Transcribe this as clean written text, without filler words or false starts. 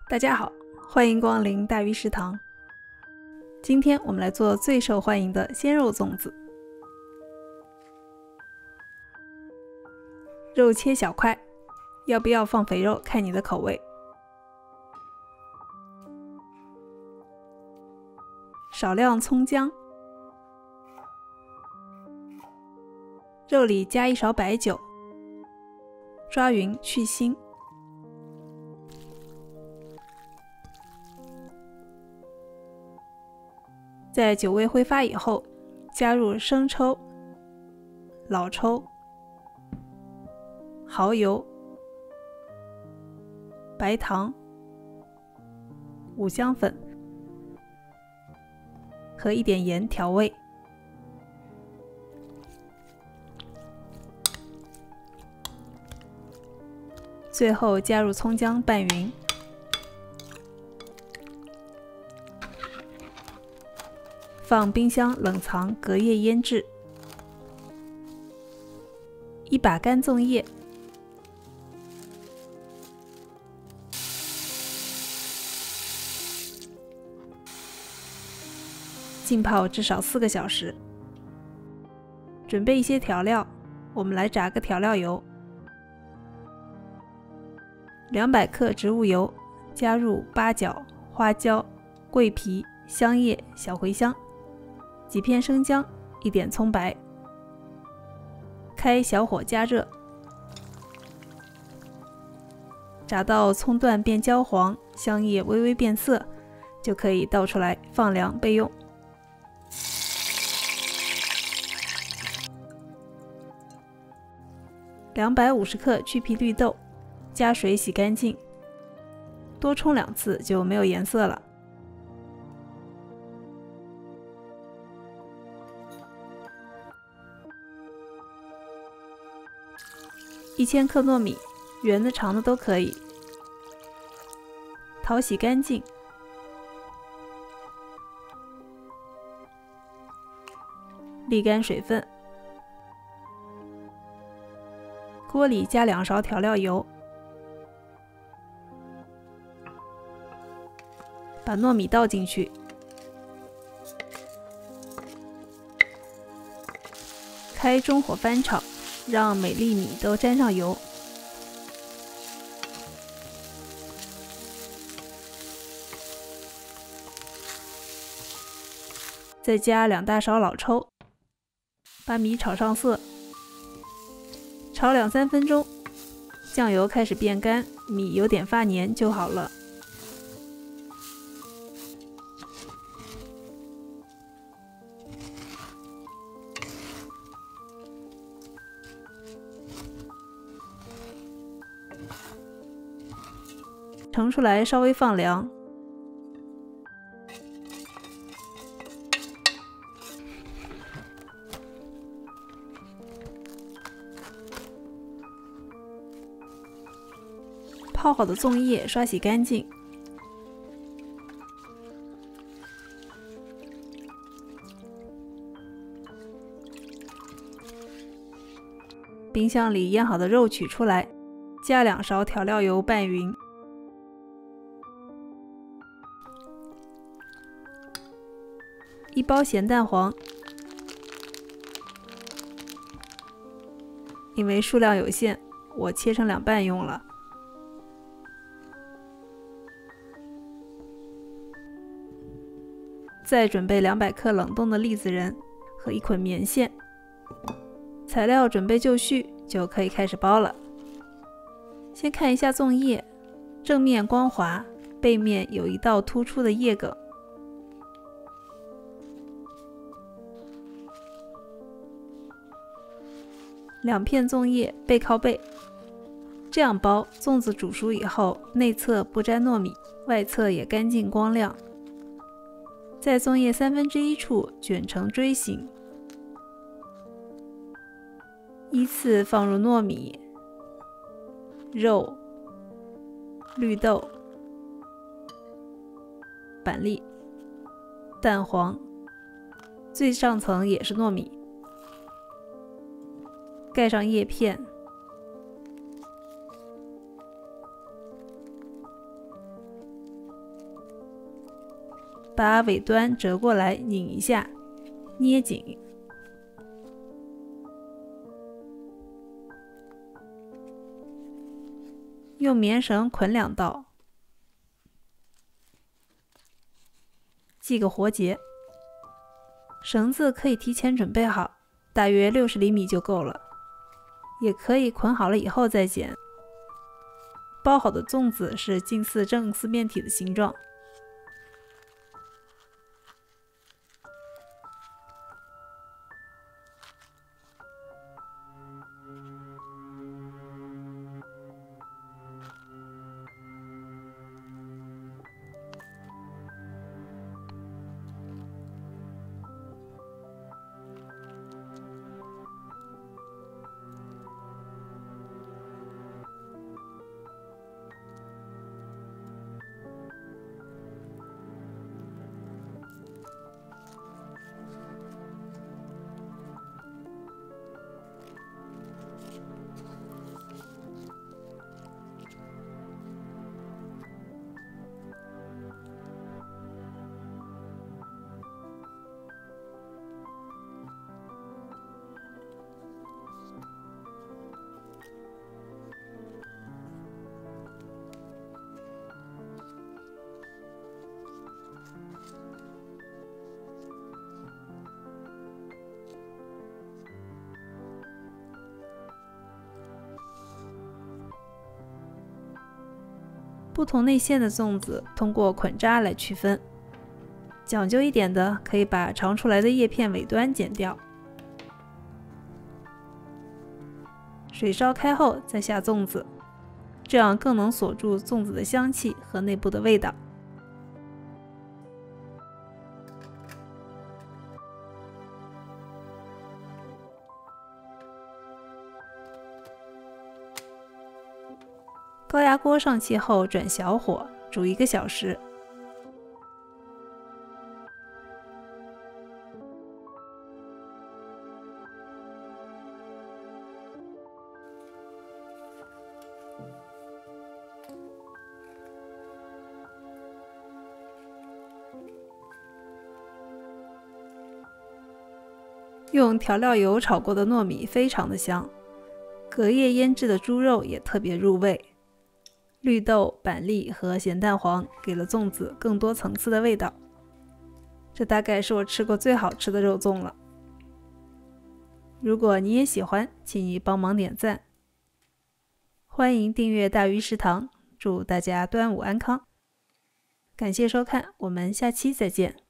大家好，欢迎光临大鱼食堂。今天我们来做最受欢迎的鲜肉粽子。肉切小块，要不要放肥肉看你的口味。少量葱姜，肉里加1勺白酒，抓匀去腥。在酒味挥发以后，加入生抽、老抽、蚝油、白糖、五香粉和一点盐调味。最后加入葱姜拌匀。放冰箱冷藏，隔夜腌制。1把干粽叶，浸泡至少4个小时。准备一些调料，我们来炸个调料油。200克植物油，加入八角、花椒、桂皮、香叶、小茴香。几片生姜，1点葱白，开小火加热，炸到葱段变焦黄，香叶微微变色，就可以倒出来放凉备用。250克去皮绿豆，加水洗干净，多冲2次就没有颜色了。1000克糯米，圆的长的都可以，淘洗干净，沥干水分。锅里加2勺调料油，把糯米倒进去，开中火翻炒。让每粒米都沾上油，再加2大勺老抽，把米炒上色，炒2-3分钟，酱油开始变干，米有点发黏就好了。盛出来稍微放凉，泡好的粽叶刷洗干净，冰箱里腌好的肉取出来，加2勺调料油拌匀。1包咸蛋黄，因为数量有限，我切成2半用了。再准备200克冷冻的栗子仁和1捆棉线。材料准备就绪，就可以开始包了。先看一下粽叶，正面光滑，背面有1道突出的叶梗。2片粽叶背靠背，这样包，粽子煮熟以后，内侧不沾糯米，外侧也干净光亮。在粽叶1/3处卷成锥形，依次放入糯米、肉、绿豆、板栗、蛋黄，最上层也是糯米。盖上叶片，把尾端折过来拧一下，捏紧。用棉绳捆2道，系个活结。绳子可以提前准备好，大约60厘米就够了，也可以捆好了以后再剪。包好的粽子是近似正四面体的形状。不同内馅的粽子通过捆扎来区分，讲究一点的可以把长出来的叶片尾端剪掉。水烧开后再下粽子，这样更能锁住粽子的香气和内部的味道。高压锅上气后转小火煮1个小时。用调料油炒过的糯米非常的香，隔夜腌制的猪肉也特别入味。绿豆、板栗和咸蛋黄给了粽子更多层次的味道，这大概是我吃过最好吃的肉粽了。如果你也喜欢，请你帮忙点赞，欢迎订阅大鱼食堂，祝大家端午安康。感谢收看，我们下期再见。